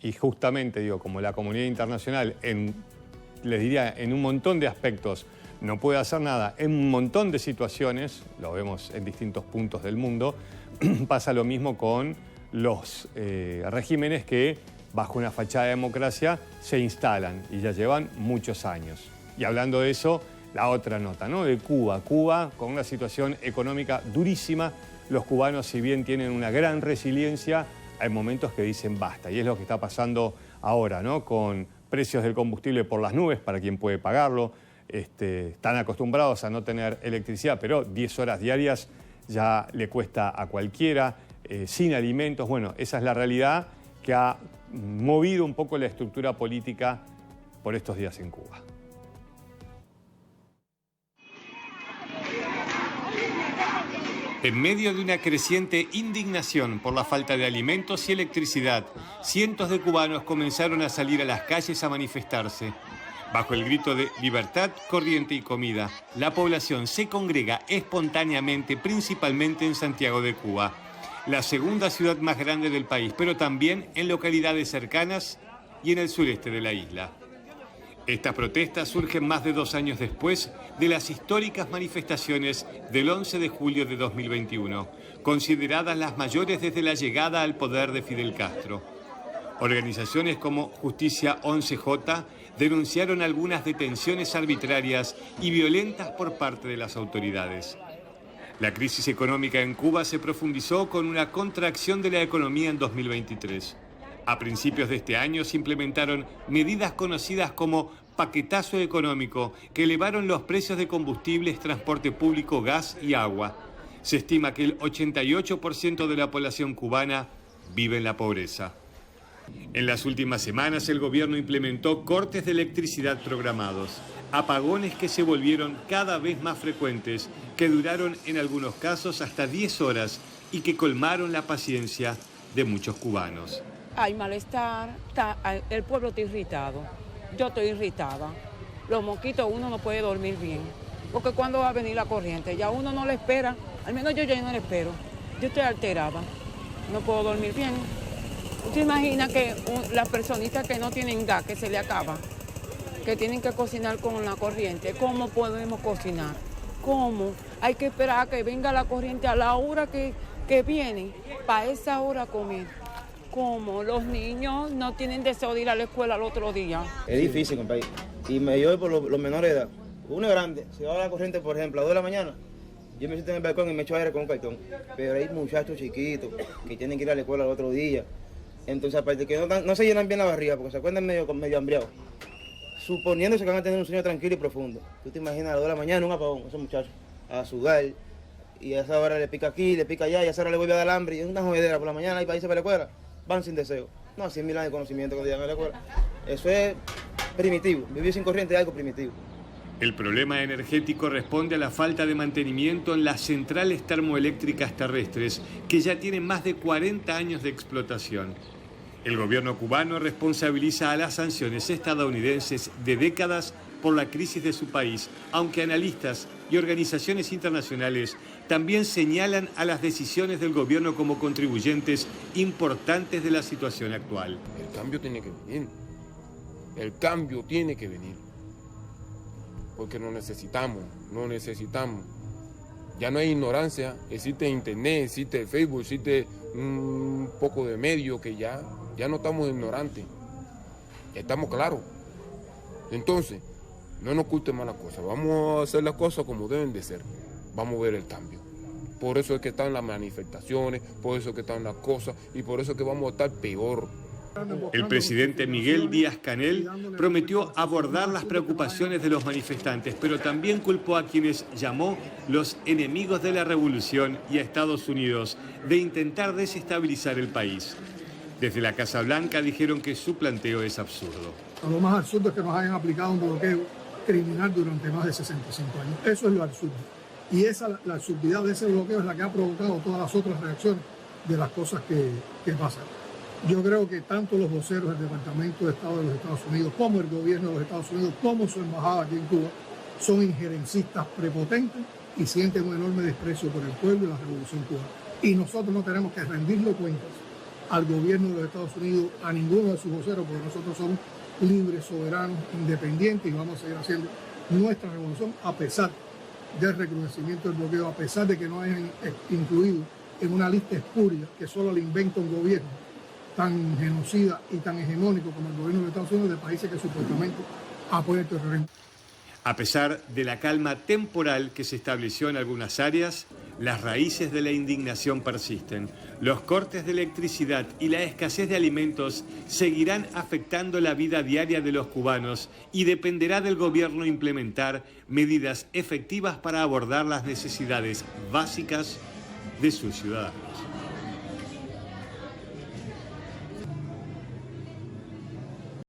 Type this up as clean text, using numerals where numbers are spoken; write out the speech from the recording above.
y justamente, digo, como la comunidad internacional, les diría, en un montón de aspectos, no puede hacer nada, en un montón de situaciones, lo vemos en distintos puntos del mundo, pasa lo mismo con los regímenes que, bajo una fachada de democracia, se instalan y ya llevan muchos años. Y hablando de eso, la otra nota, ¿no? De Cuba. Cuba, con una situación económica durísima, los cubanos, si bien tienen una gran resiliencia, hay momentos que dicen basta. Y es lo que está pasando ahora, ¿no? Con precios del combustible por las nubes para quien puede pagarlo. Están acostumbrados a no tener electricidad, pero 10 horas diarias ya le cuesta a cualquiera, sin alimentos. Bueno, esa es la realidad que ha movido un poco la estructura política por estos días en Cuba. En medio de una creciente indignación por la falta de alimentos y electricidad, cientos de cubanos comenzaron a salir a las calles a manifestarse. Bajo el grito de libertad, corriente y comida, la población se congrega espontáneamente, principalmente en Santiago de Cuba, la segunda ciudad más grande del país, pero también en localidades cercanas y en el sureste de la isla. Estas protestas surgen más de 2 años después de las históricas manifestaciones del 11 de julio de 2021, consideradas las mayores desde la llegada al poder de Fidel Castro. Organizaciones como Justicia 11J denunciaron algunas detenciones arbitrarias y violentas por parte de las autoridades. La crisis económica en Cuba se profundizó con una contracción de la economía en 2023. A principios de este año se implementaron medidas conocidas como paquetazo económico, que elevaron los precios de combustibles, transporte público, gas y agua. Se estima que el 88% de la población cubana vive en la pobreza. En las últimas semanas el gobierno implementó cortes de electricidad programados, apagones que se volvieron cada vez más frecuentes, que duraron en algunos casos hasta 10 horas y que colmaron la paciencia de muchos cubanos. Hay malestar, el pueblo está irritado, yo estoy irritada. Los mosquitos, uno no puede dormir bien, porque cuando va a venir la corriente, ya uno no le espera, al menos yo ya no le espero. Yo estoy alterada, no puedo dormir bien. ¿Usted imagina que las personitas que no tienen gas, que se le acaba, que tienen que cocinar con la corriente, cómo podemos cocinar? ¿Cómo? Hay que esperar a que venga la corriente a la hora que viene, para esa hora comer. ¿Cómo? Los niños no tienen deseo de ir a la escuela al otro día. Es difícil, compadre. Y me llevo por los menores de edad. Uno es grande, si va a la corriente, por ejemplo, a 2 de la mañana, yo me siento en el balcón y me echo aire con un cartón. Pero hay muchachos chiquitos que tienen que ir a la escuela al otro día. Entonces, aparte que no se llenan bien la barriga, porque se acuerdan medio hambriados. Suponiéndose que van a tener un sueño tranquilo y profundo. Tú te imaginas a las 2 de la mañana un apagón, esos muchachos, a sudar. Y a esa hora le pica aquí, le pica allá, y a esa hora le vuelve a dar hambre. Y es una jodedera por la mañana y para irse para la escuela. Van sin deseo. No, 100.000 años de conocimiento cuando llegan a la escuela. Eso es primitivo. Vivir sin corriente es algo primitivo. El problema energético responde a la falta de mantenimiento en las centrales termoeléctricas terrestres, que ya tienen más de 40 años de explotación. El gobierno cubano responsabiliza a las sanciones estadounidenses de décadas por la crisis de su país, aunque analistas y organizaciones internacionales también señalan a las decisiones del gobierno como contribuyentes importantes de la situación actual. El cambio tiene que venir. El cambio tiene que venir. Porque lo necesitamos. Ya no hay ignorancia, existe internet, existe Facebook, existe un poco de medio que ya no estamos ignorantes. Ya estamos claros. Entonces, no nos oculten más las cosas, vamos a hacer las cosas como deben de ser, vamos a ver el cambio. Por eso es que están las manifestaciones, por eso es que están las cosas y por eso es que vamos a estar peor. El presidente Miguel Díaz-Canel prometió abordar las preocupaciones de los manifestantes, pero también culpó a quienes llamó los enemigos de la revolución y a Estados Unidos de intentar desestabilizar el país. Desde la Casa Blanca dijeron que su planteo es absurdo. Lo más absurdo es que nos hayan aplicado un bloqueo criminal durante más de 65 años. Eso es lo absurdo. Y la absurdidad de ese bloqueo es la que ha provocado todas las otras reacciones de las cosas que pasan. Yo creo que tanto los voceros del Departamento de Estado de los Estados Unidos, como el gobierno de los Estados Unidos, como su embajada aquí en Cuba, son injerencistas prepotentes y sienten un enorme desprecio por el pueblo y la revolución cubana. Y nosotros no tenemos que rendirle cuentas al gobierno de los Estados Unidos, a ninguno de sus voceros, porque nosotros somos libres, soberanos, independientes y vamos a seguir haciendo nuestra revolución a pesar del recrudecimiento del bloqueo, a pesar de que no hayan incluido en una lista espuria que solo le inventa un gobierno tan genocida y tan hegemónico como el gobierno de Estados Unidos de países que supuestamente apoyan el terrorismo. A pesar de la calma temporal que se estableció en algunas áreas, las raíces de la indignación persisten. Los cortes de electricidad y la escasez de alimentos seguirán afectando la vida diaria de los cubanos y dependerá del gobierno implementar medidas efectivas para abordar las necesidades básicas de sus ciudadanos.